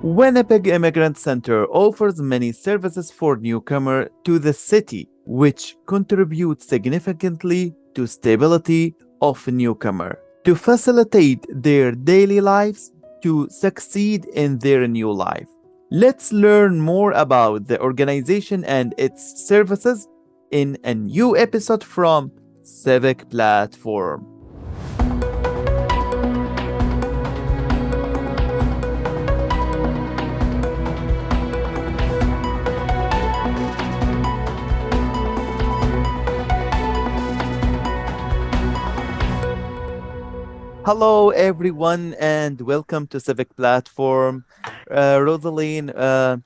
Winnipeg Immigrant Centre offers many services for newcomers to the city, which contribute significantly to stability of newcomer to facilitate their daily lives to succeed in their new life. Let's learn more about the organization and its services in a new episode from Civic Platform. Hello, everyone, and welcome to Civic Platform. Roselyn,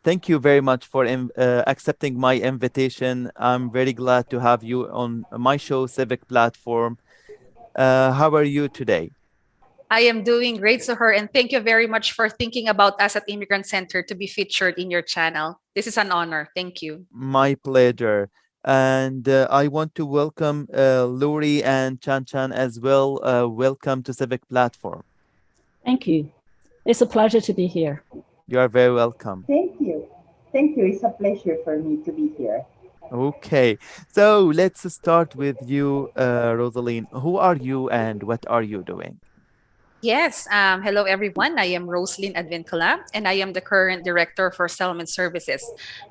thank you very much for accepting my invitation. I'm very glad to have you on my show, Civic Platform. How are you today? I am doing great, Suher, and thank you very much for thinking about us at Immigrant Center to be featured in your channel. This is an honor. Thank you. My pleasure. And I want to welcome Luri and Chan Chan as well. Welcome to Civic Platform. Thank you. It's a pleasure to be here. You are very welcome. Thank you. Thank you. It's a pleasure for me to be here. Okay, so let's start with you, Roselyn. Who are you and what are you doing? Yes. Hello, everyone. I am Roselyn Advincula, and I am the current Director for Settlement Services.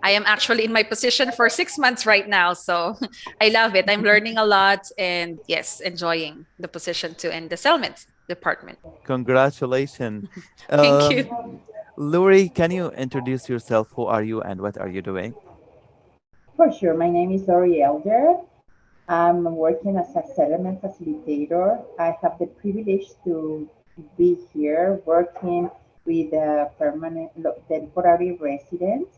I am actually in my position for 6 months right now, so I love it. I'm learning a lot and, yes, enjoying the position too in the Settlement Department. Congratulations. Thank you. Luri, can you introduce yourself? Who are you and what are you doing? For sure. My name is Lori Elder. I'm working as a settlement facilitator. I have the privilege to be here working with permanent temporary residents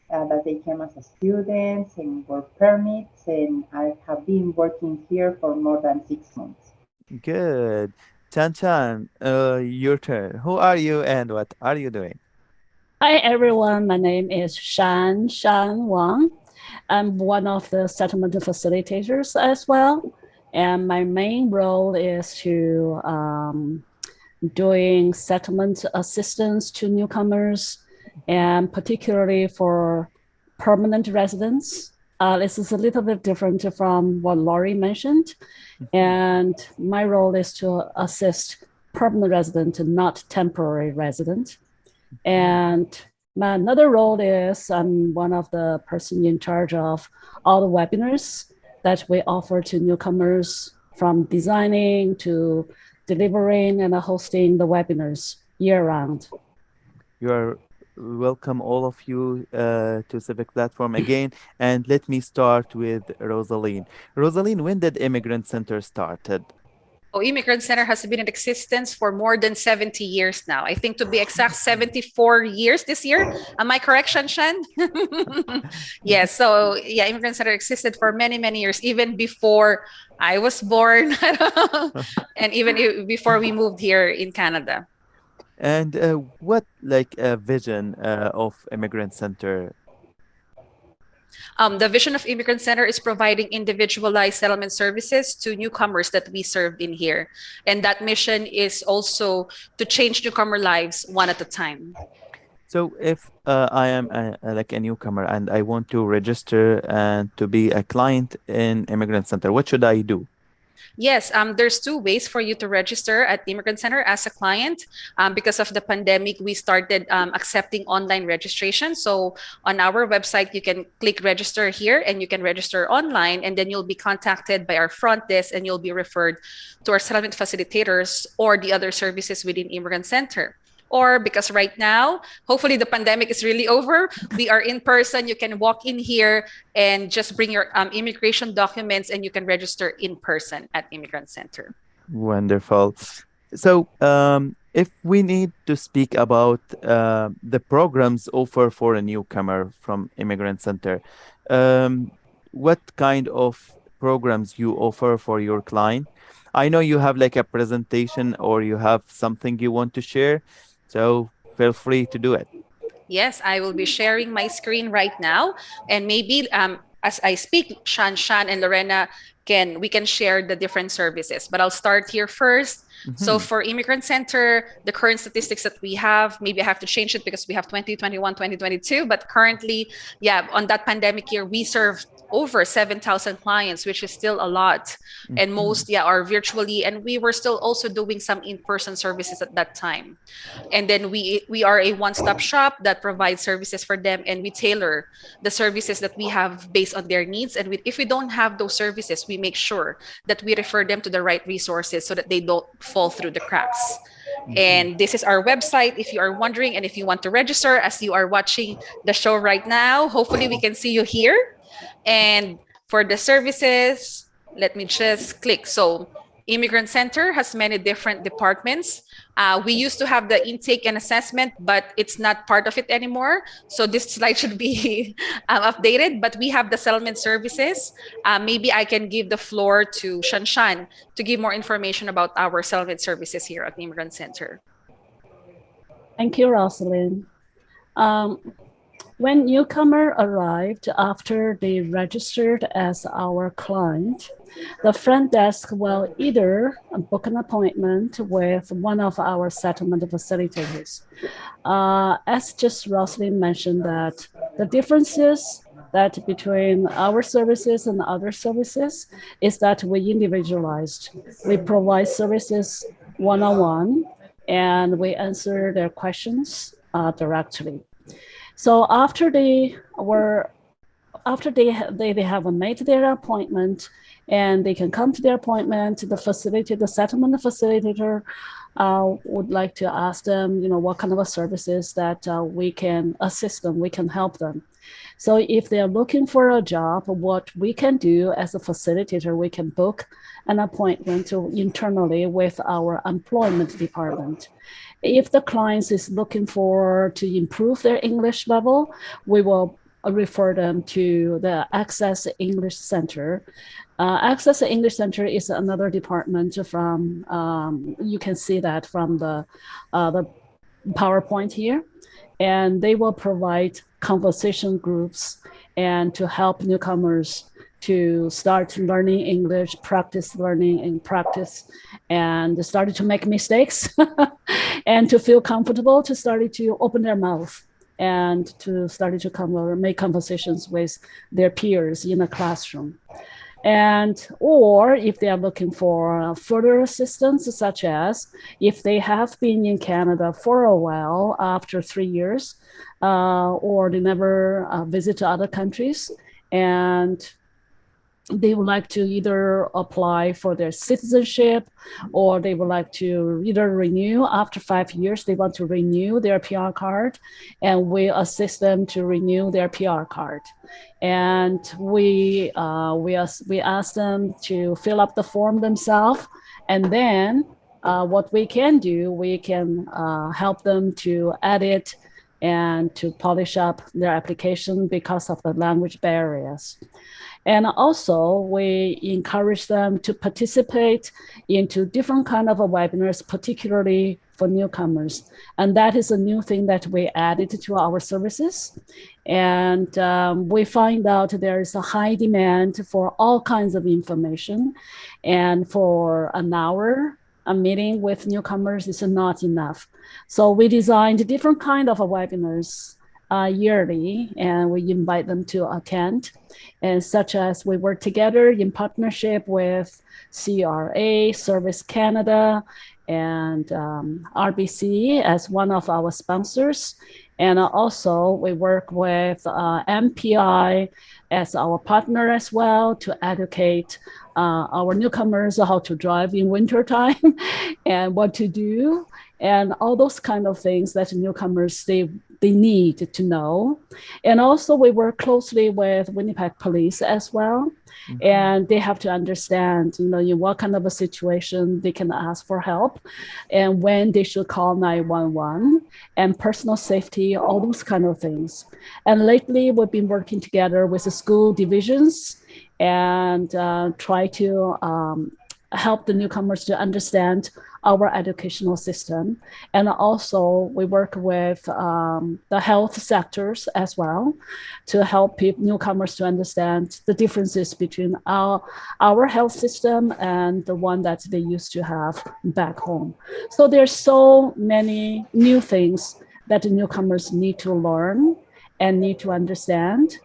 that they came as students and work permits, and I have been working here for more than 6 months. Good. Chan Chan, your turn. Who are you and what are you doing? Hi, everyone. My name is Shan Wang. I'm one of the settlement facilitators as well. And my main role is to doing settlement assistance to newcomers, and particularly for permanent residents. This is a little bit different from what Laurie mentioned. And my role is to assist permanent resident and not temporary resident. And my another role is I'm one of the person in charge of all the webinars that we offer to newcomers, from designing to delivering and hosting the webinars year round. You are welcome, all of you, to Civic Platform again. And let me start with Roselyn. Roselyn, when did Immigrant Center started? Oh, Immigrant Center has been in existence for more than 70 years now. I think to be exact, 74 years this year. Am I correct, Shanshan? Yes. So yeah, Immigrant Center existed for many, many years, even before I was born and even before we moved here in Canada. And what vision of Immigrant Center? The vision of Immigrant Center is providing individualized settlement services to newcomers that we served in here. And that mission is also to change newcomer lives one at a time. So if I am a newcomer and I want to register and to be a client in Immigrant Center, what should I do? Yes, there's two ways for you to register at Immigrant Center as a client. Because of the pandemic, we started accepting online registration. So on our website, you can click register here and you can register online, and then you'll be contacted by our front desk and you'll be referred to our settlement facilitators or the other services within Immigrant Center. Or because right now, hopefully the pandemic is really over, we are in person. You can walk in here and just bring your immigration documents and you can register in person at Immigrant Center. Wonderful. So if we need to speak about the programs offered for a newcomer from Immigrant Center, what kind of programs you offer for your client? I know you have like a presentation or you have something you want to share. So feel free to do it. Yes, I will be sharing my screen right now. And maybe as I speak, Shan and Lorena we can share the different services. But I'll start here first. So for Immigrant Centre, the current statistics that we have, maybe I have to change it because we have 2021, 2022, but currently, yeah, on that pandemic year, we served over 7,000 clients, which is still a lot. And most, yeah, are virtually, and we were still also doing some in-person services at that time. And then we are a one-stop shop that provides services for them, and we tailor the services that we have based on their needs. And if we don't have those services, we make sure that we refer them to the right resources so that they don't fall through the cracks. And this is our website if you are wondering, and if you want to register as you are watching the show right now, hopefully we can see you here. And for the services, let me just click. So Immigrant Centre has many different departments. We used to have the intake and assessment, but it's not part of it anymore. So this slide should be updated, but we have the settlement services. Maybe I can give the floor to Shanshan to give more information about our settlement services here at the Immigrant Centre. Thank you, Roselyn. When newcomer arrived after they registered as our client, the front desk will either book an appointment with one of our settlement facilitators. As just Roselyn mentioned, that the differences that between our services and other services is that we individualized. We provide services one-on-one, and we answer their questions directly. So after they have made their appointment, and they can come to their appointment, the settlement facilitator would like to ask them, what kind of services that we can assist them, we can help them. So if they're looking for a job, what we can do as a facilitator, we can book an appointment internally with our employment department. If the client is looking to improve their English level, we will refer them to the Access English Center. Access English Center is another department from, you can see that from the PowerPoint here, and they will provide conversation groups and to help newcomers to start learning English, practice learning and practice, and started to make mistakes and to feel comfortable to start to open their mouth and to start to make conversations with their peers in a classroom. Or if they are looking for further assistance, such as if they have been in Canada for a while after 3 years, or they never visit other countries, and they would like to either apply for their citizenship, or they would like to either renew after 5 years, they want to renew their PR card, and we assist them to renew their PR card. And we ask them to fill up the form themselves, and then what we can do, we can help them to edit and to polish up their application because of the language barriers. And also, we encourage them to participate into different kind of webinars, particularly for newcomers. And that is a new thing that we added to our services. And we find out there is a high demand for all kinds of information. And for an hour, a meeting with newcomers is not enough. So we designed different kind of webinars yearly, and we invite them to attend. And such as we work together in partnership with CRA, Service Canada, and RBC as one of our sponsors. And also we work with MPI as our partner as well to educate our newcomers how to drive in wintertime and what to do, and all those kind of things that newcomers, they need to know. And also we work closely with Winnipeg Police as well. Mm-hmm. And they have to understand, in what kind of a situation they can ask for help, and when they should call 911, and personal safety, all those kind of things. And lately we've been working together with the school divisions and try to help the newcomers to understand our educational system. And also we work with the health sectors as well to help newcomers to understand the differences between our health system and the one that they used to have back home. So there's so many new things that the newcomers need to learn and need to understand,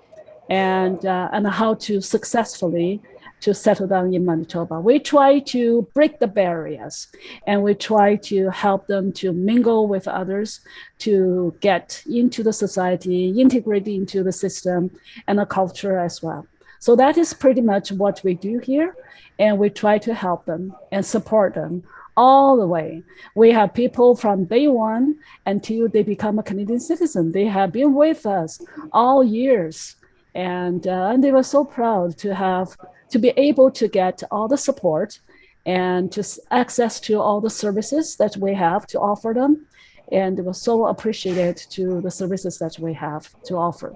and how to successfully to settle down in Manitoba. We try to break the barriers, and we try to help them to mingle with others, to get into the society, integrate into the system and the culture as well. So that is pretty much what we do here, and we try to help them and support them all the way. We have people from day one until they become a Canadian citizen. They have been with us all years, and they were so proud to be able to get all the support and just access to all the services that we have to offer them. And they were so appreciated to the services that we have to offer.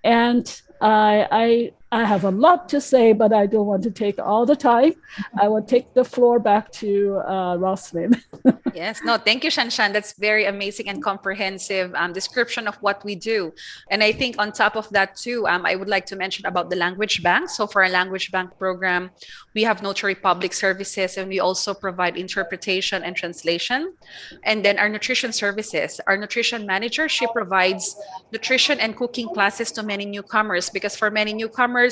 And I have a lot to say, but I don't want to take all the time. I will take the floor back to Roselyn. Yes, no, thank you, Shanshan. That's very amazing and comprehensive description of what we do. And I think on top of that too, I would like to mention about the language bank. So for our language bank program, we have notary public services, and we also provide interpretation and translation. And then our nutrition services, our nutrition manager, she provides nutrition and cooking classes to many newcomers, because for many newcomers,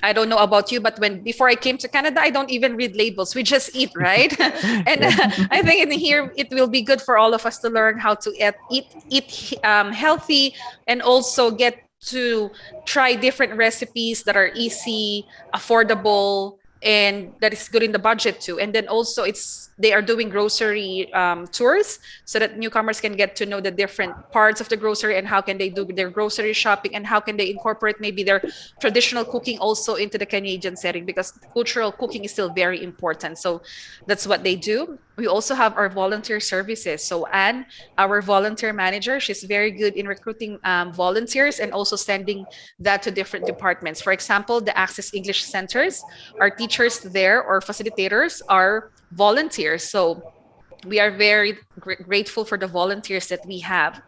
I don't know about you, but before I came to Canada, I don't even read labels. We just eat, right? And I think in here it will be good for all of us to learn how to eat healthy, and also get to try different recipes that are easy, affordable, and that is good in the budget too. And then also they are doing grocery tours, so that newcomers can get to know the different parts of the grocery and how can they do their grocery shopping, and how can they incorporate maybe their traditional cooking also into the Canadian setting, because cultural cooking is still very important. So that's what they do. We also have our volunteer services. So Anne, our volunteer manager, she's very good in recruiting volunteers and also sending that to different departments. For example, the Access English Centers, our teachers there or facilitators are volunteers. So we are very grateful for the volunteers that we have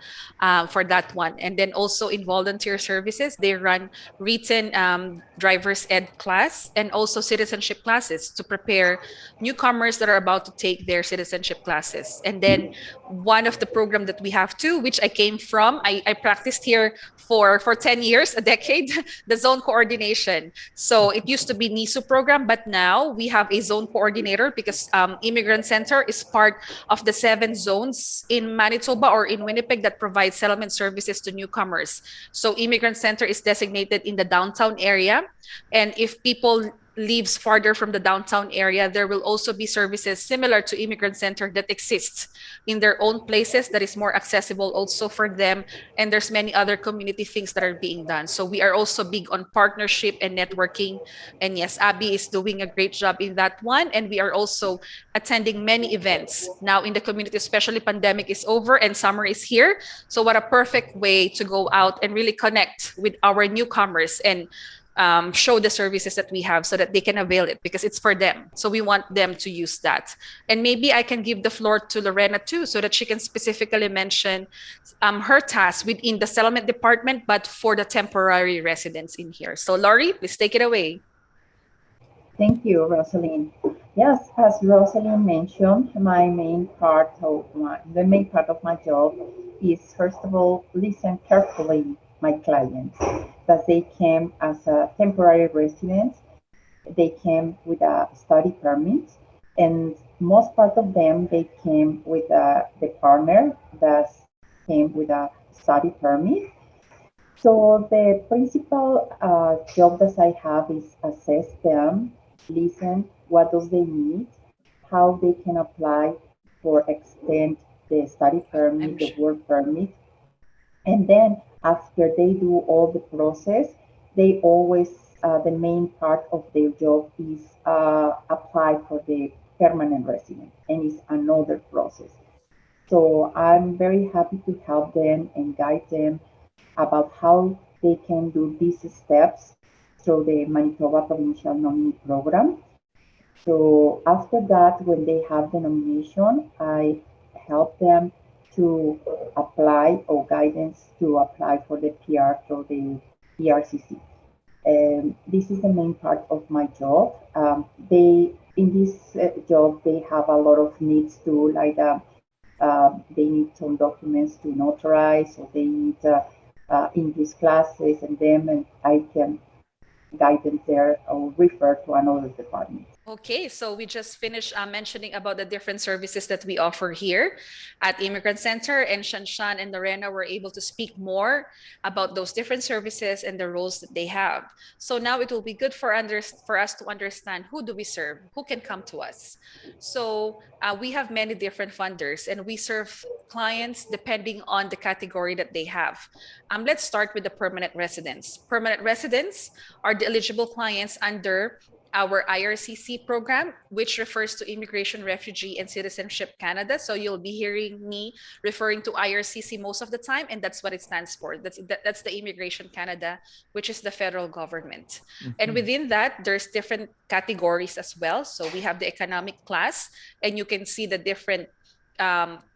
for that one. And then also in volunteer services, they run written driver's ed class and also citizenship classes to prepare newcomers that are about to take their citizenship classes. And then one of the program that we have too, which I came from, I practiced here for 10 years, a decade, the zone coordination. So it used to be NISU program, but now we have a zone coordinator, because Immigrant Centre is part of the 7 zones in Manitoba or in Winnipeg that provide settlement services to newcomers. So Immigrant Centre is designated in the downtown area. And if people lives farther from the downtown area, there will also be services similar to Immigrant Centre that exists in their own places that is more accessible also for them. And there's many other community things that are being done. So we are also big on partnership and networking. And yes, Abby is doing a great job in that one. And we are also attending many events now in the community, especially pandemic is over and summer is here. So what a perfect way to go out and really connect with our newcomers and show the services that we have so that they can avail it, because it's for them. So we want them to use that. And maybe I can give the floor to Lorena too, so that she can specifically mention her tasks within the settlement department, but for the temporary residents in here. So Laurie, please take it away. Thank you, Roselyn. Yes, as Roselyn mentioned, the main part of my job is, first of all, listen carefully my clients, that they came as a temporary residents. They came with a study permit, and most part of them, they came with the partner that came with a study permit. So the principal job that I have is assess them, listen, what does they need, how they can apply for extend the study permit, the work permit. And then after they do all the process, they always, the main part of their job is apply for the permanent resident, and it's another process. So I'm very happy to help them and guide them about how they can do these steps through the Manitoba Provincial Nominee Program. So after that, when they have the nomination, I help them to apply or guidance to apply for the PR through the ERCC. This is the main part of my job. They in this job they have a lot of needs to like they need some documents to notarize, or they need English classes, and them, and I can guide them there or refer to another department. Okay, so we just finished mentioning about the different services that we offer here at Immigrant Center, and Shanshan and Lorena were able to speak more about those different services and the roles that they have. So now it will be good for us to understand who do we serve, who can come to us. So we have many different funders, and we serve clients depending on the category that they have. Let's start with the permanent residents. Permanent residents are the eligible clients under our IRCC program, which refers to Immigration, Refugee, and Citizenship Canada. So you'll be hearing me referring to IRCC most of the time, and that's what it stands for. That's the Immigration Canada, which is the federal government. And within that, there's different categories as well. So we have the economic class, and you can see the different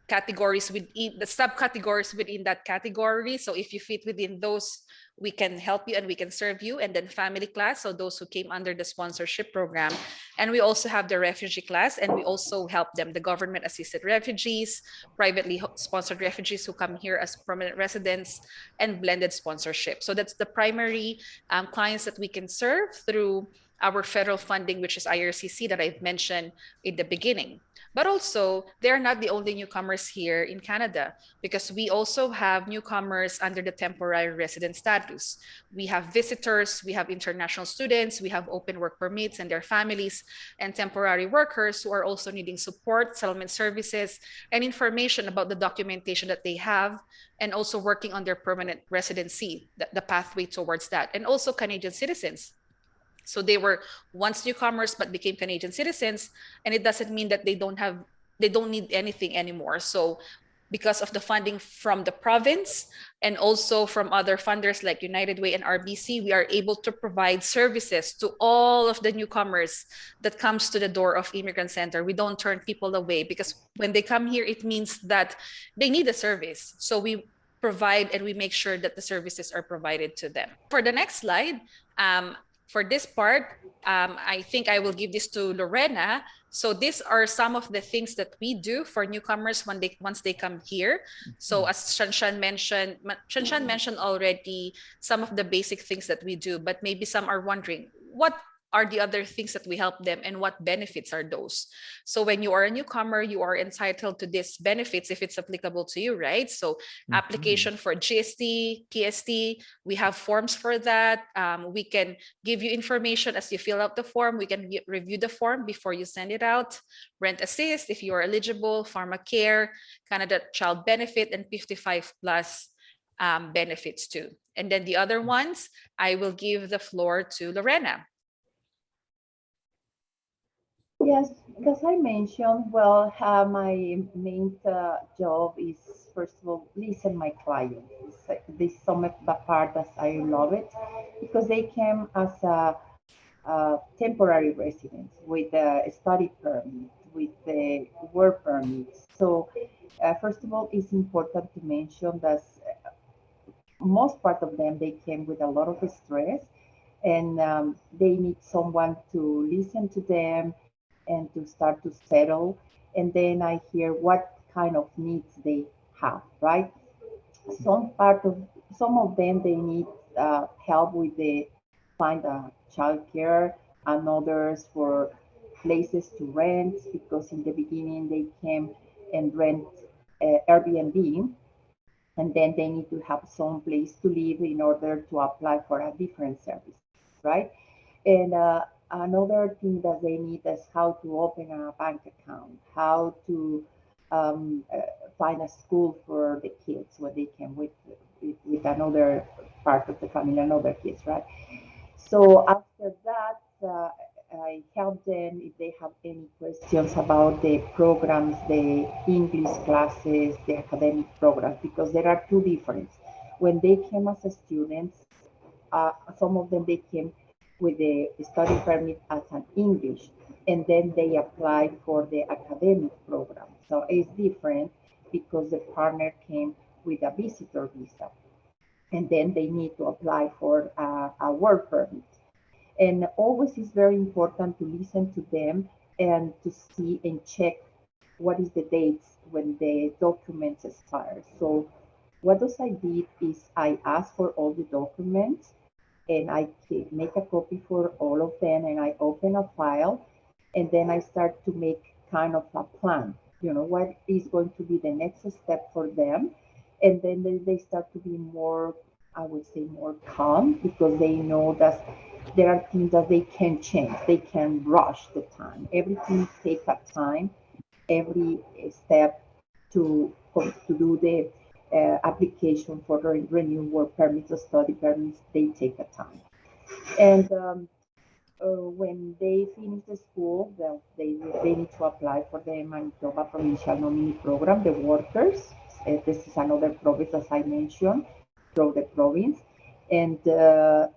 categories within the subcategories within that category. So if you fit within those, we can help you and we can serve you. And then family class, so those who came under the sponsorship program. And we also have the refugee class, and we also help them, the government assisted refugees, privately sponsored refugees who come here as permanent residents, and blended sponsorship. So that's the primary clients that we can serve through our federal funding, which is IRCC that I've mentioned in the beginning. But also, they're not the only newcomers here in Canada, because we also have newcomers under the temporary resident status. We have visitors, we have international students, we have open work permits and their families, and temporary workers who are also needing support, settlement services, and information about the documentation that they have, and also working on their permanent residency, the pathway towards that, and also Canadian citizens. So they were once newcomers but became Canadian citizens, and it doesn't mean that they don't need anything anymore. So because of the funding from the province and also from other funders like United Way and RBC, we are able to provide services to all of the newcomers that comes to the door of Immigrant Center. We don't turn people away, because when they come here, it means that they need a service. So we provide and we make sure that the services are provided to them. For the next slide, for this part, I think I will give this to Lorena. So these are some of the things that we do for newcomers once they come here. So as Shanshan mentioned already some of the basic things that we do, but maybe some are wondering, what are the other things that we help them and what benefits are those? So when you are a newcomer, you are entitled to these benefits if it's applicable to you, right? So application for GST, TST, we have forms for that. We can give you information as you fill out the form. We can review the form before you send it out. Rent assist if you are eligible, pharmacare, Canada Child Benefit, and 55 plus benefits too. And then the other ones, I will give the floor to Lorena. Yes, as I mentioned, well, my main job is, first of all, listen my clients. This is some of the part that I love it, because they came as a temporary residents with a study permit, with the work permit. So, first of all, it's important to mention that most part of them, they came with a lot of stress, and they need someone to listen to them and to start to settle. And then I hear what kind of needs they have, right? Some of them, they need help with the find a childcare, and others for places to rent, because in the beginning they came and rent Airbnb, and then they need to have some place to live in order to apply for a different service, right? And another thing that they need is how to open a bank account, how to find a school for the kids when they came with another part of the family, another kids, right? So after that, I help them if they have any questions about the programs, the English classes, the academic programs, because there are two difference. When they came as a students, some of them, they came with a study permit as an English, and then they apply for the academic program. So it's different because the partner came with a visitor visa, and then they need to apply for a work permit. And always is very important to listen to them and to see and check what is the dates when the documents expire. So what I did is I asked for all the documents, and I make a copy for all of them, and I open a file, and then I start to make kind of a plan, what is going to be the next step for them. And then they start to be more, I would say, more calm, because they know that there are things that they can change. They can rush the time. Everything takes a time, every step to do the application for renewal work permits or study permits, they take a time. And when they finish the school, they need to apply for the Manitoba Provincial Nominee Program, the workers. This is another province, as I mentioned, through the province. And the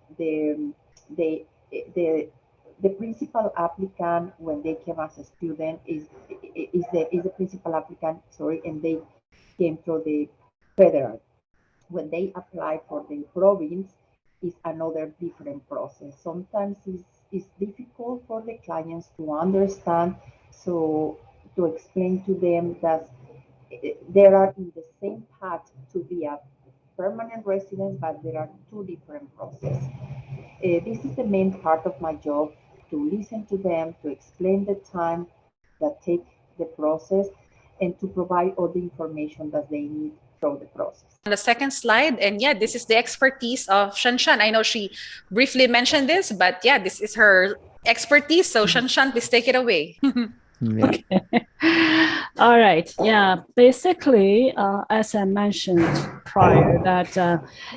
principal applicant when they came as a student is the principal applicant, and they came through the federal. When they apply for the province, is another different process. Sometimes it's difficult for the clients to understand, so to explain to them that they are in the same path to be a permanent resident, but there are two different processes. This is the main part of my job, to listen to them, to explain the time that take the process, and to provide all the information that they need through the process. On the second slide, and yeah, this is the expertise of Shanshan. I know she briefly mentioned this, but yeah, this is her expertise. So Shanshan, please take it away. Yeah. Okay. All right. Yeah. Basically, as I mentioned prior, that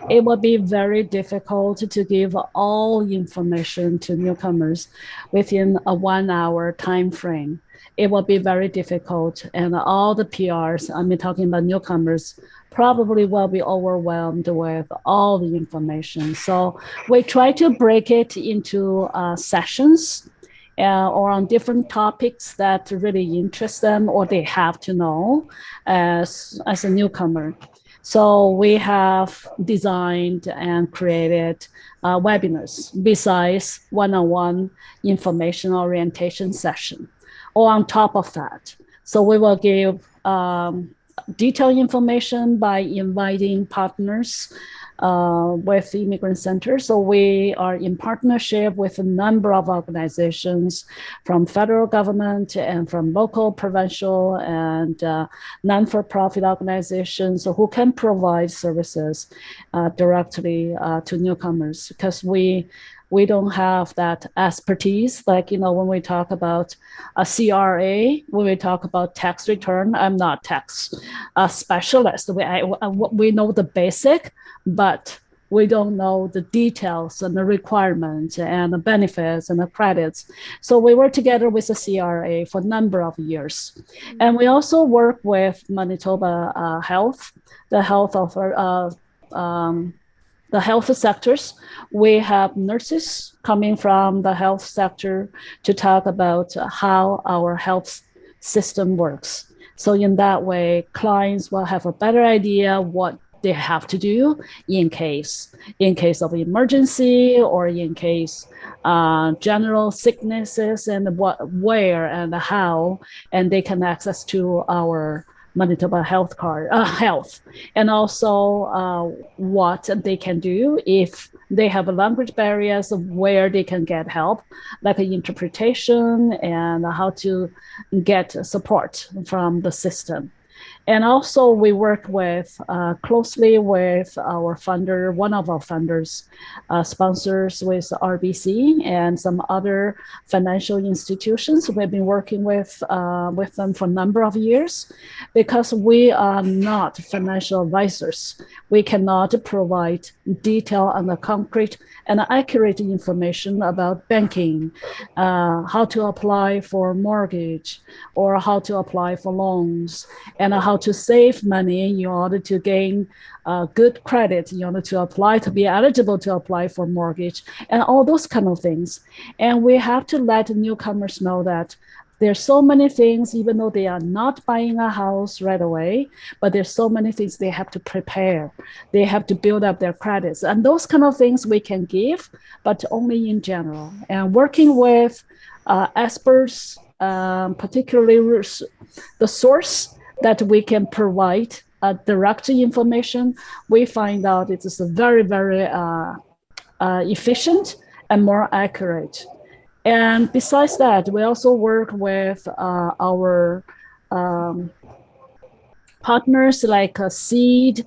it would be very difficult to give all information to newcomers within a 1 hour time frame. It will be very difficult, and all the PRs, I mean, talking about newcomers, probably will be overwhelmed with all the information. So we try to break it into sessions. Or on different topics that really interest them or they have to know as a newcomer. So we have designed and created webinars besides one-on-one information orientation session, or on top of that. So we will give detailed information by inviting partners with the Immigrant Centre. So we are in partnership with a number of organizations from federal government and from local, provincial, and non-for-profit organizations who can provide services directly to newcomers, because we don't have that expertise. Like, when we talk about a CRA, when we talk about tax return, I'm not tax specialist. We know the basic, but we don't know the details and the requirements and the benefits and the credits. So we work together with the CRA for a number of years. And we also work with Manitoba Health, the health of the health sectors. We have nurses coming from the health sector to talk about how our health system works. So in that way, clients will have a better idea what they have to do in case of emergency, or in case general sicknesses, and where and how, and they can access to our Manitoba health card, and also what they can do if they have language barriers, where they can get help, like interpretation, and how to get support from the system. And also we work with closely with our funder, one of our funders, sponsors with RBC and some other financial institutions. We've been working with them for a number of years, because we are not financial advisors. We cannot provide detailed and concrete and accurate information about banking, how to apply for mortgage, or how to apply for loans, and how how to save money in order to gain good credit, in order to apply, to be eligible to apply for mortgage, and all those kind of things. And we have to let newcomers know that there's so many things, even though they are not buying a house right away, but there's so many things they have to prepare. They have to build up their credits. And those kind of things we can give, but only in general. And working with experts, particularly the source that we can provide direct information, we find out it is very, very efficient and more accurate. And besides that, we also work with our partners like Seed.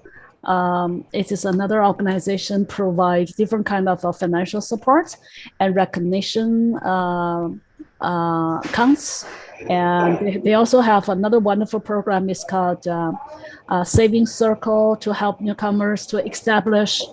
It is another organization provides different kind of financial support and recognition counts. And they also have another wonderful program. It's called Saving Circle, to help newcomers to establish,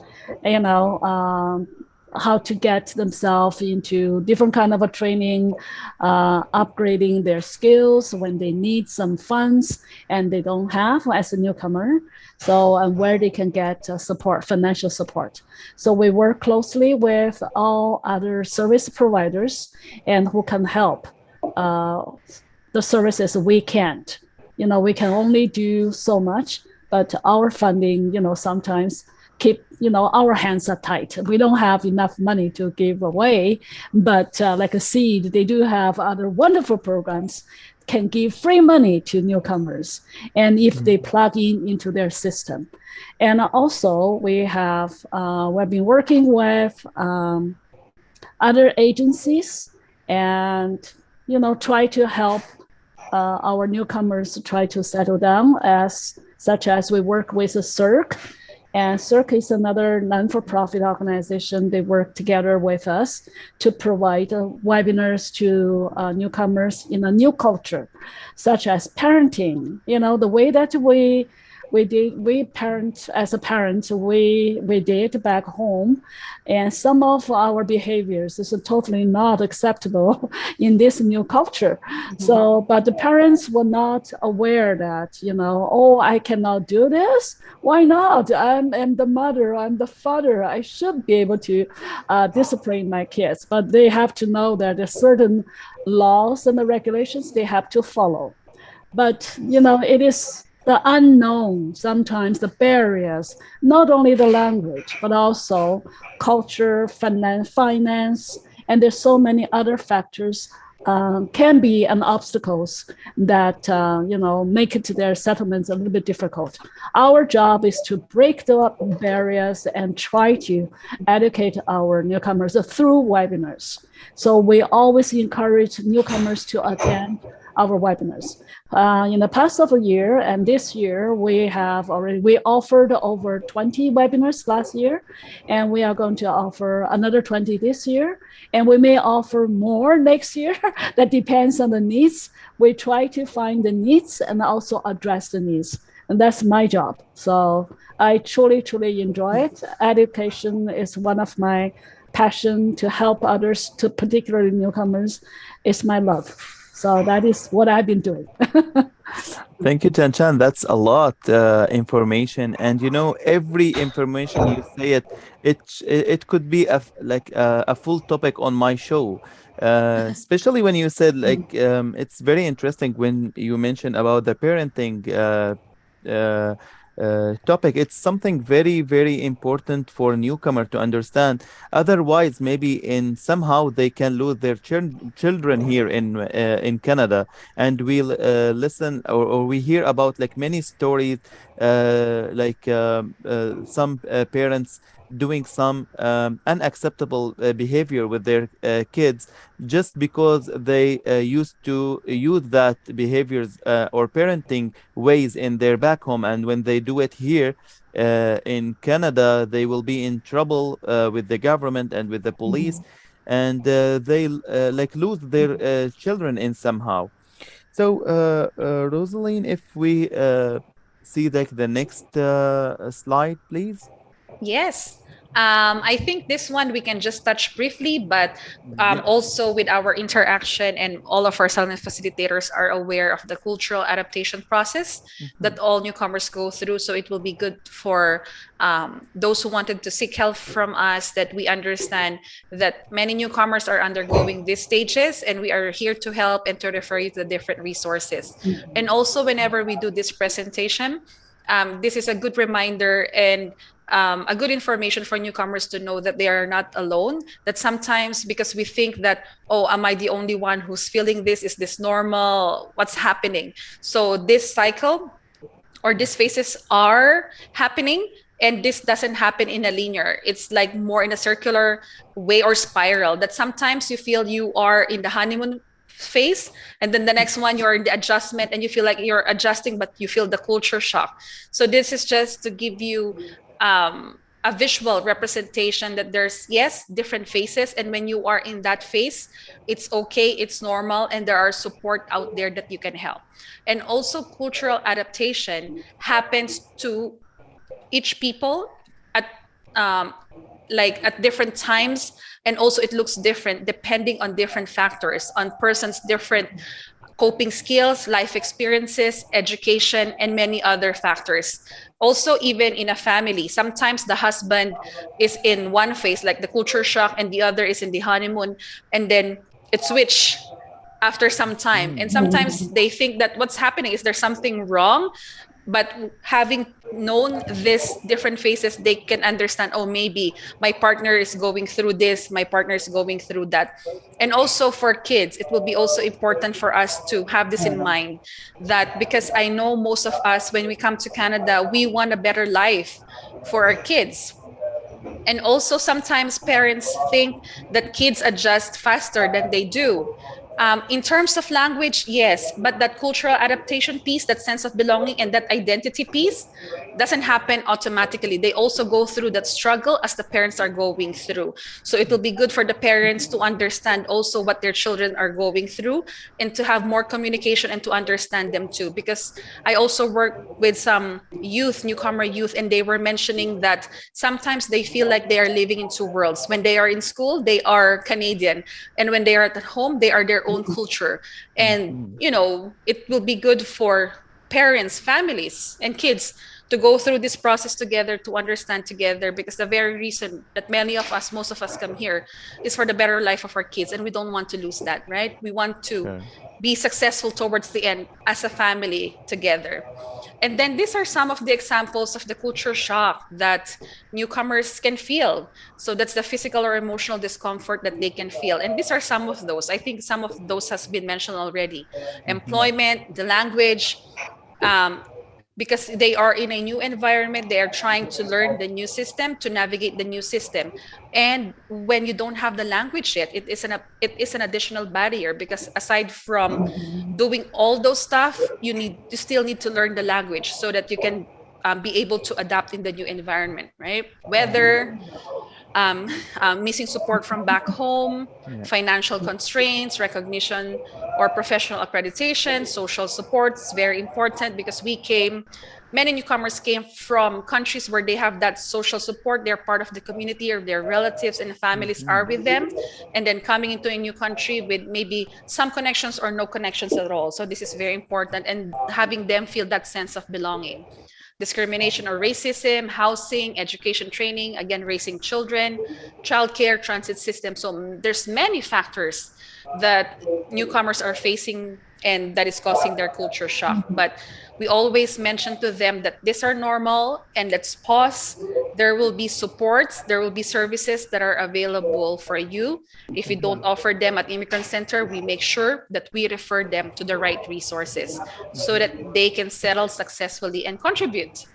how to get themselves into different kind of a training, upgrading their skills when they need some funds and they don't have as a newcomer. So, and where they can get support, financial support. So we work closely with all other service providers and who can help the services we can't. We can only do so much, but our funding, sometimes keep, our hands are tight. We don't have enough money to give away, but like a Seed, they do have other wonderful programs, can give free money to newcomers, and if they plug into their system. And also we've been working with other agencies and, try to help our newcomers try to settle down, such as we work with a CIRC. And CIRC is another non-for-profit organization. They work together with us to provide webinars to newcomers in a new culture, such as parenting. The way that we parent, as a parent, we did back home, and some of our behaviors is totally not acceptable in this new culture. Mm-hmm. So, but the parents were not aware that, I cannot do this. Why not? I'm the mother, I'm the father. I should be able to discipline my kids, but they have to know that there's certain laws and the regulations they have to follow. But, it is the unknown, sometimes the barriers, not only the language, but also culture, finance, and there's so many other factors can be an obstacles that, make it to their settlements a little bit difficult. Our job is to break the barriers and try to educate our newcomers through webinars. So we always encourage newcomers to attend our webinars. In the past of a year and this year, we offered over 20 webinars last year, and we are going to offer another 20 this year, and we may offer more next year. That depends on the needs. We try to find the needs and also address the needs, and that's my job. So I truly, truly enjoy it. Education is one of my passion. To help others, to particularly newcomers, is my love. So that is what I've been doing. Thank you, Chan Chan. That's a lot information, and every information you say it could be a full topic on my show. Especially when you said it's very interesting when you mentioned about the parenting topic. It's something very, very important for a newcomer to understand. Otherwise, maybe somehow they can lose their children here in Canada. And we'll listen or we hear about many stories, some parents doing some unacceptable behavior with their kids just because they used to use that behaviors or parenting ways in their back home, and when they do it here in Canada, they will be in trouble with the government and with the police, and they lose their children in somehow. So Roselyn, if we see the next slide, please. Yes. I think this one we can just touch briefly, but Yeah. also with our interaction, and all of our silent facilitators are aware of the cultural adaptation process that all newcomers go through. So it will be good for those who wanted to seek help from us, that we understand that many newcomers are undergoing these stages, and we are here to help and to refer you to the different resources. And also, whenever we do this presentation, this is a good reminder and a good information for newcomers to know that they are not alone. That sometimes, because we think that, oh, am I the only one who's feeling this? Is this normal? What's happening? So this cycle or these phases are happening, and this doesn't happen in a linear. It's like more in a circular way or spiral, that sometimes you feel you are in the honeymoon phase, and then the next one you're in the adjustment, and you feel like you're adjusting, but you feel the culture shock. So this is just to give you a visual representation that there's, yes, different phases, and when you are in that phase, it's okay, it's normal, and there are support out there that you can help. And also, cultural adaptation happens to each people at like at different times, and also it looks different depending on different factors, on persons' different coping skills, life experiences, education, and many other factors. Also, even in a family, sometimes the husband is in one phase, like the culture shock, and the other is in the honeymoon, and then it switch after some time. And sometimes they think that what's happening is there's something wrong, but having known these different phases, they can understand, oh, maybe my partner is going through this, my partner is going through that. And also for kids, it will be also important for us to have this in mind, that because I know most of us, when we come to Canada, we want a better life for our kids. And also, sometimes parents think that kids adjust faster than they do. In terms of language, yes, but that cultural adaptation piece, that sense of belonging and that identity piece doesn't happen automatically. They also go through that struggle as the parents are going through. So it will be good for the parents to understand also what their children are going through, and to have more communication and to understand them too. Because I also work with some youth, newcomer youth, and they were mentioning that sometimes they feel like they are living in two worlds. When they are in school, they are Canadian, and when they are at home, they are their own culture. And it will be good for parents, families, and kids to go through this process together, to understand together, because the very reason that many of us, most of us come here, is for the better life of our kids, and we don't want to lose that, right? We want to be successful towards the end as a family together. And then these are some of the examples of the culture shock that newcomers can feel. So that's the physical or emotional discomfort that they can feel. And these are some of those. I think some of those has been mentioned already. Employment, the language, because they are in a new environment, they are trying to learn the new system, to navigate the new system. And when you don't have the language yet, it is an additional barrier, because aside from doing all those stuff, you still need to learn the language so that you can be able to adapt in the new environment, right? Whether missing support from back home, financial constraints, recognition or professional accreditation, social support is very important, because many newcomers came from countries where they have that social support. They're part of the community, or their relatives and families are with them. And then coming into a new country with maybe some connections or no connections at all. So this is very important, and having them feel that sense of belonging. Discrimination or racism, housing, education training, again, raising children, childcare, transit system. So there's many factors that newcomers are facing and that is causing their culture shock. But we always mention to them that these are normal, and let's pause. There will be supports, there will be services that are available for you. If we don't offer them at Immigrant Centre, we make sure that we refer them to the right resources so that they can settle successfully and contribute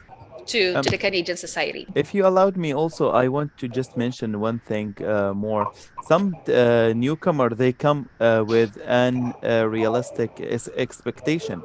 to the Canadian society. If you allowed me also, I want to just mention one thing more. Some newcomer, they come with an realistic expectation.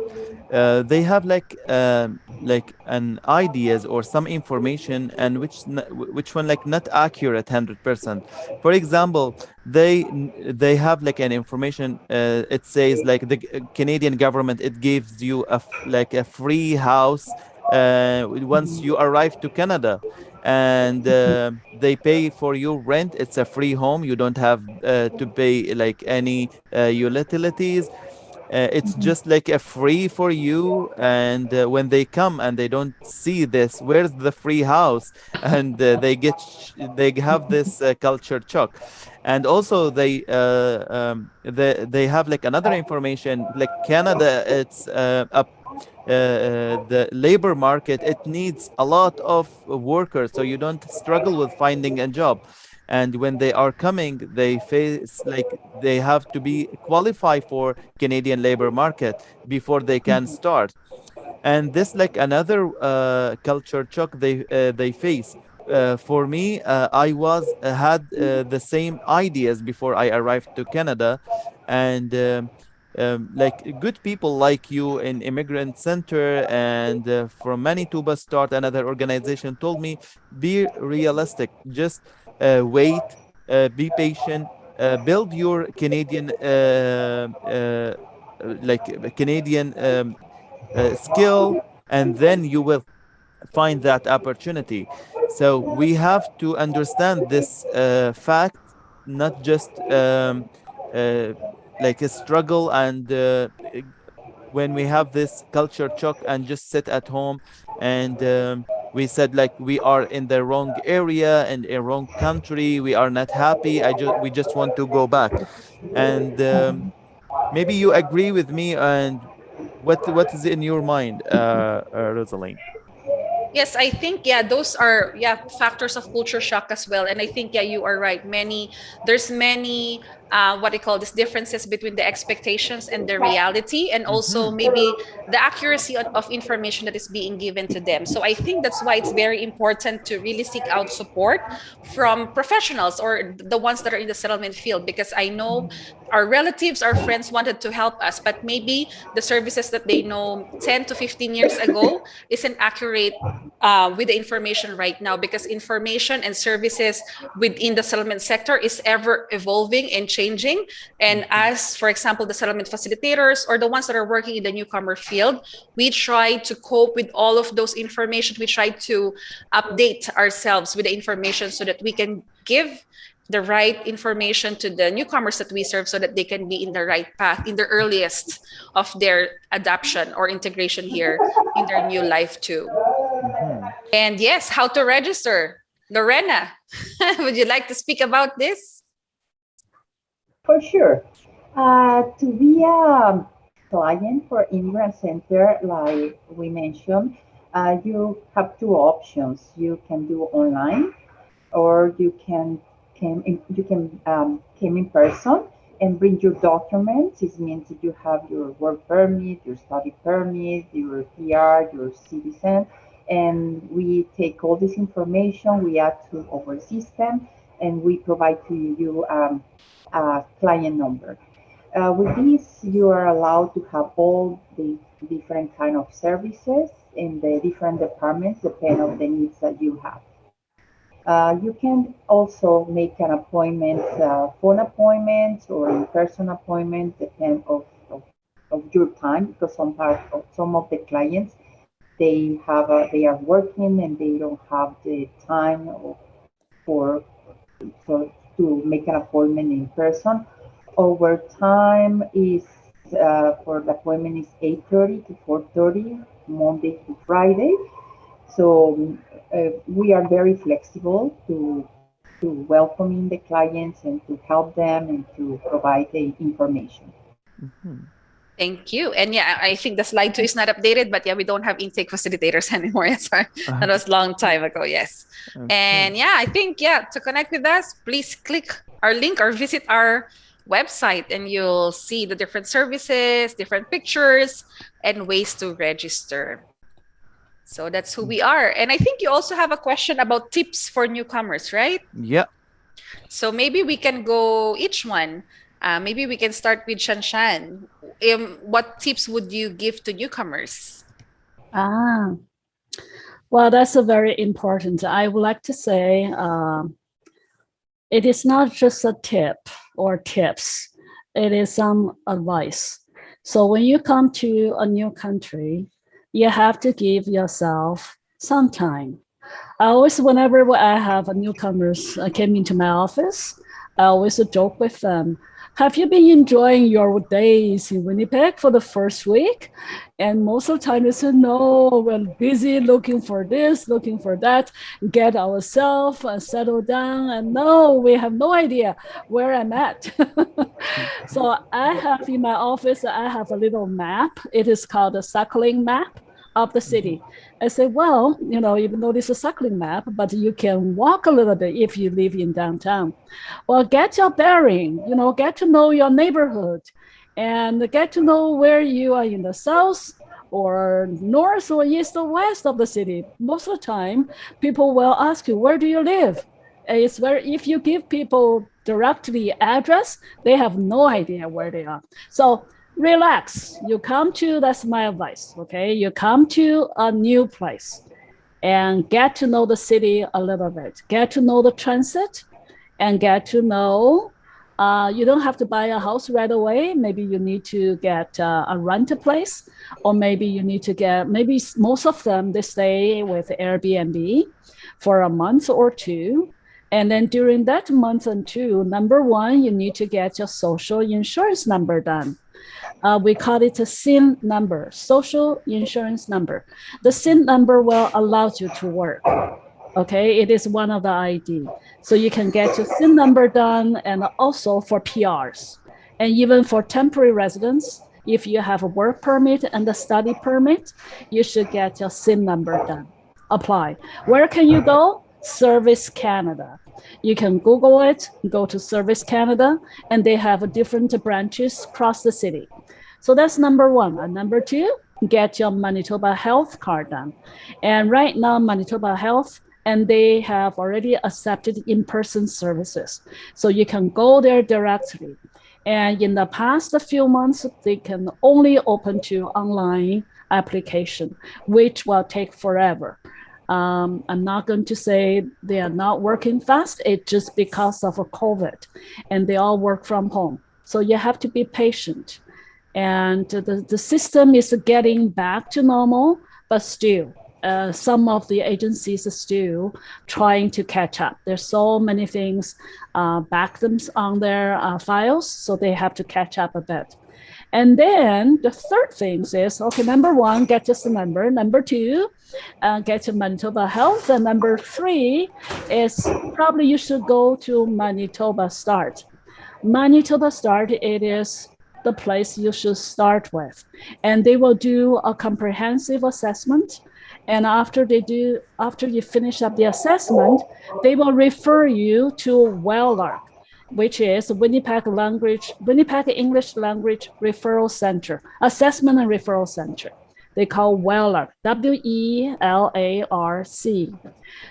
They have like an ideas or some information, and which one like not accurate 100%. For example, they have like an information. It says like the Canadian government, it gives you like a free house once you arrive to Canada, and they pay for your rent. It's a free home. You don't have to pay like any utilities. It's just like a free for you. And when they come and they don't see this, where's the free house? And they have this culture shock. And also they have like another information, like Canada. It's the labor market, it needs a lot of workers, so you don't struggle with finding a job. And when they are coming, they face like they have to be qualified for Canadian labor market before they can start. And this like another culture shock they face. For me, I was had the same ideas before I arrived to Canada. And like good people like you in Immigrant Centre and from Manitoba Start, another organization, told me be realistic, just wait, be patient, build your Canadian Canadian skill, and then you will find that opportunity. So we have to understand this fact, not just like a struggle. And when we have this culture shock and just sit at home, and we said like we are in the wrong area and a wrong country, we are not happy, we just want to go back. And maybe you agree with me. And what is in your mind, Rosaline? Yes, I think those are factors of culture shock as well. And I think you are right. There's many what I call this differences between the expectations and the reality, and also maybe the accuracy of information that is being given to them. So I think that's why it's very important to really seek out support from professionals or the ones that are in the settlement field, because I know our relatives, our friends wanted to help us, but maybe the services that they know 10 to 15 years ago isn't accurate with the information right now, because information and services within the settlement sector is ever evolving and changing. And as, for example, the settlement facilitators or the ones that are working in the newcomer field, we try to cope with all of those information. We try to update ourselves with the information so that we can give the right information to the newcomers that we serve, so that they can be in the right path in the earliest of their adoption or integration here in their new life too. And yes, how to register. Lorena, would you like to speak about this? For sure. To be a client for Immigrant Centre, like we mentioned, you have two options. You can do online, or you can came in person and bring your documents. It means that you have your work permit, your study permit, your PR, your citizen, and we take all this information, we add to our system, and we provide to you a client number. With this, you are allowed to have all the different kind of services in the different departments, depending on the needs that you have. You can also make an appointment, phone appointment or in-person appointment, depend of your time, because some of the clients, they are working and they don't have the time for to make an appointment in person. Our time is for the appointment is 8:30 to 4:30, Monday to Friday. So we are very flexible to welcoming the clients and to help them and to provide the information. Thank you. And I think the slide 2 is not updated, but we don't have intake facilitators anymore. Sorry, that was a long time ago. Yes. And I think, to connect with us, please click our link or visit our website, and you'll see the different services, different pictures, and ways to register. So that's who we are. And I think you also have a question about tips for newcomers, right? Yeah. So maybe we can go each one. Maybe we can start with Shanshan. What tips would you give to newcomers? Well, that's a very important. I would like to say it is not just a tip or tips. It is some advice. So when you come to a new country, you have to give yourself some time. I always, whenever I have newcomers came into my office, I always joke with them. Have you been enjoying your days in Winnipeg for the first week? And most of the time they say, no, we're busy looking for this, looking for that, get ourselves settled down. And no, we have no idea where I'm at. So I have in my office, I have a little map. It is called a cycling map of the city. I said, well, even though this is a cycling map, but you can walk a little bit if you live in downtown. Well, get your bearing, get to know your neighborhood and get to know where you are in the south or north or east or west of the city. Most of the time, people will ask you, where do you live? It's where if you give people directly address, they have no idea where they are. So relax. That's my advice, okay? You come to a new place and get to know the city a little bit. Get to know the transit and get to know, you don't have to buy a house right away. Maybe you need to get a rental place, or maybe you need to maybe most of them, they stay with Airbnb for a month or two. And then during that month and two, number one, you need to get your social insurance number done. We call it a SIN number, social insurance number. The SIN number will allow you to work. Okay, it is one of the ID. So you can get your SIN number done, and also for PRs. And even for temporary residents, if you have a work permit and a study permit, you should get your SIN number done. Apply. Where can you go? Service Canada. You can Google it, go to Service Canada, and they have different branches across the city. So that's number one. And number two, get your Manitoba Health card done. And right now, Manitoba Health, and they have already accepted in-person services. So you can go there directly. And in the past few months, they can only open to online application, which will take forever. I'm not going to say they are not working fast. It's just because of COVID, and they all work from home. So you have to be patient. And the system is getting back to normal, but still, some of the agencies are still trying to catch up. There's so many things back them on their files, so they have to catch up a bit. And then the third thing is, okay, number one, get your number. Number two, get your Manitoba Health. And number three is probably you should go to Manitoba Start. Manitoba Start, it is the place you should start with. And they will do a comprehensive assessment. And after you finish up the assessment, they will refer you to WELLARC, which is Winnipeg English Language Referral Center, Assessment and Referral Center. They call WELLARC, WELARC.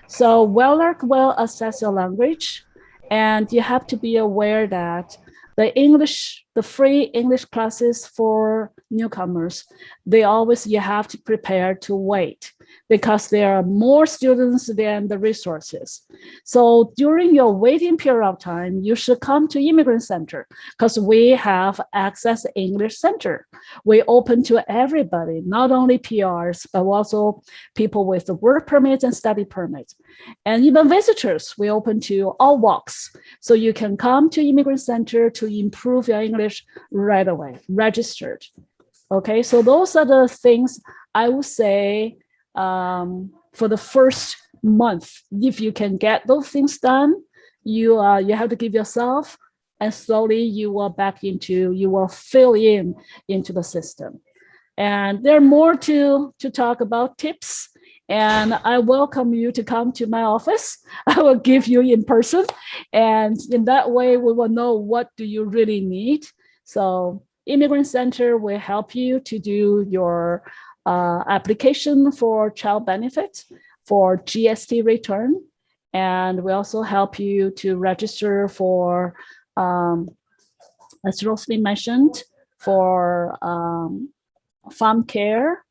So WELLARC will assess your language, and you have to be aware that the free English classes for newcomers, you have to prepare to wait, because there are more students than the resources. So during your waiting period of time, you should come to Immigrant Centre, because we have Access English Center. We open to everybody, not only PRs, but also people with the work permit and study permit. And even visitors, we open to all walks. So you can come to Immigrant Centre to improve your English right away, registered. Okay, so those are the things I would say for the first month. If you can get those things done, you have to give yourself, and slowly you will fill into the system. And there are more to talk about, tips. And I welcome you to come to my office. I will give you in person. And in that way, we will know what do you really need. So Immigrant Centre will help you to do your application for child benefits, for GST return. And we also help you to register for, as Roselyn mentioned, for farm care,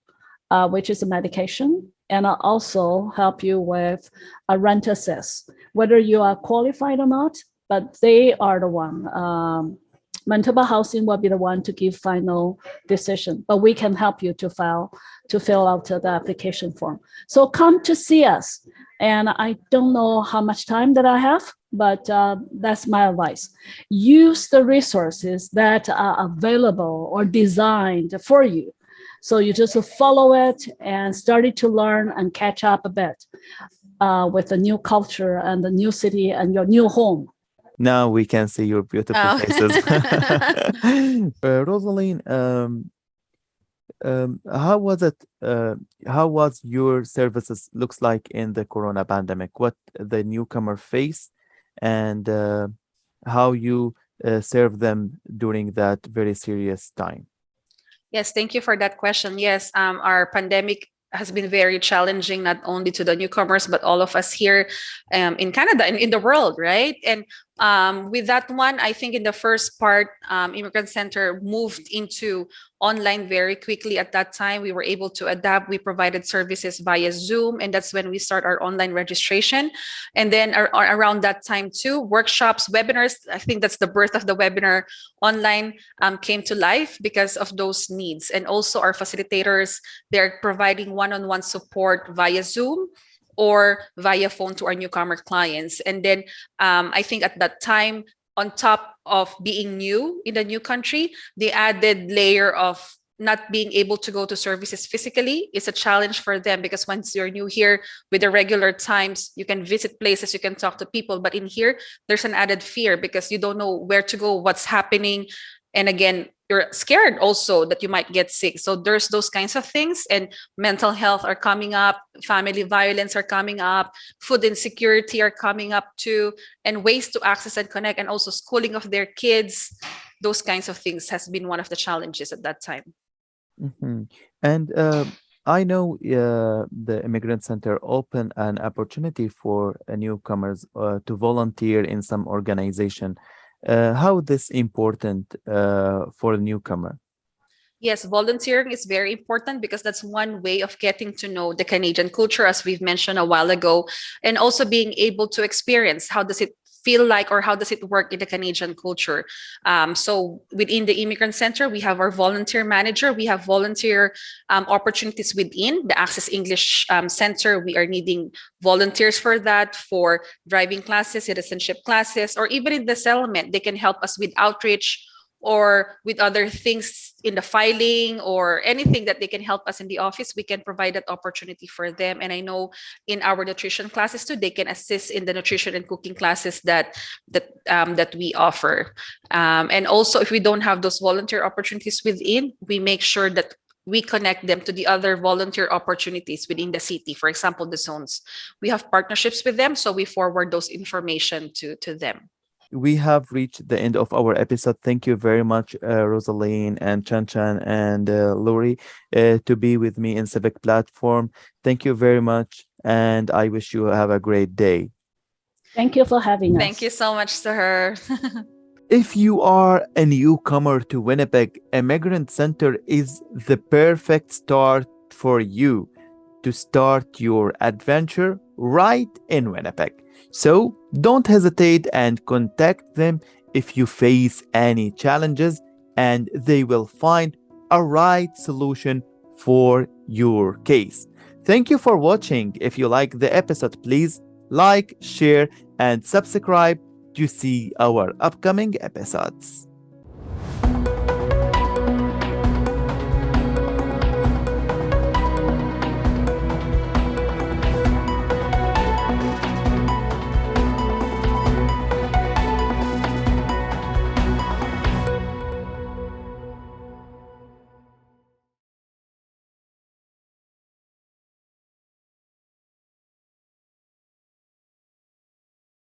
which is a medication. And I'll also help you with a rent assess, whether you are qualified or not, but they are the one Manitoba Housing will be the one to give final decision, but we can help you to fill out the application form. So come to see us. And I don't know how much time that I have, but that's my advice. Use the resources that are available or designed for you. So you just follow it and started to learn and catch up a bit with the new culture and the new city and your new home. Now we can see your beautiful faces. Roselyn, how was it? How was your services looks like in the Corona pandemic? What the newcomer face, and how you serve them during that very serious time? Yes, thank you for that question. Yes, our pandemic has been very challenging, not only to the newcomers, but all of us here in Canada and in the world, right? And with that one, I think in the first part, Immigrant Centre moved into online very quickly. At that time, we were able to adapt. We provided services via Zoom, and that's when we start our online registration. And then around that time too, workshops, webinars, I think that's the birth of the webinar online came to life because of those needs. And also our facilitators, they're providing one-on-one support via Zoom or via phone to our newcomer clients. And then I think at that time, on top of being new in the new country, the added layer of not being able to go to services physically is a challenge for them, because once you're new here with the regular times, you can visit places, you can talk to people. But in here, there's an added fear because you don't know where to go, what's happening. And again, you're scared also that you might get sick. So there's those kinds of things, and mental health are coming up, family violence are coming up, food insecurity are coming up too, and ways to access and connect, and also schooling of their kids. Those kinds of things has been one of the challenges at that time. Mm-hmm. And I know the Immigrant Centre open an opportunity for newcomers to volunteer in some organization. How this important for a newcomer? Yes, volunteering is very important because that's one way of getting to know the Canadian culture, as we've mentioned a while ago, and also being able to experience how does it feel like, or how does it work in the Canadian culture. So within the Immigrant Centre, we have our volunteer manager. We have volunteer opportunities within the Access English Centre. We are needing volunteers for that, for driving classes, citizenship classes, or even in the settlement. They can help us with outreach or with other things in the filing, or anything that they can help us in the office. We can provide that opportunity for them. And I know in our nutrition classes too, they can assist in the nutrition and cooking classes that we offer. And also, if we don't have those volunteer opportunities within, we make sure that we connect them to the other volunteer opportunities within the city. For example, the zones. We have partnerships with them, so we forward those information to them. We have reached the end of our episode. Thank you very much, Roselyn and Chan and Lori, to be with me in Civic Platform. Thank you very much, and I wish you have a great day. Thank you for having us. Thank you so much, sir. If you are a newcomer to Winnipeg, Immigrant Centre is the perfect start for you to start your adventure right in Winnipeg. So don't hesitate and contact them if you face any challenges, and they will find a right solution for your case. Thank you for watching. If you like the episode, please like, share, and subscribe to see our upcoming episodes.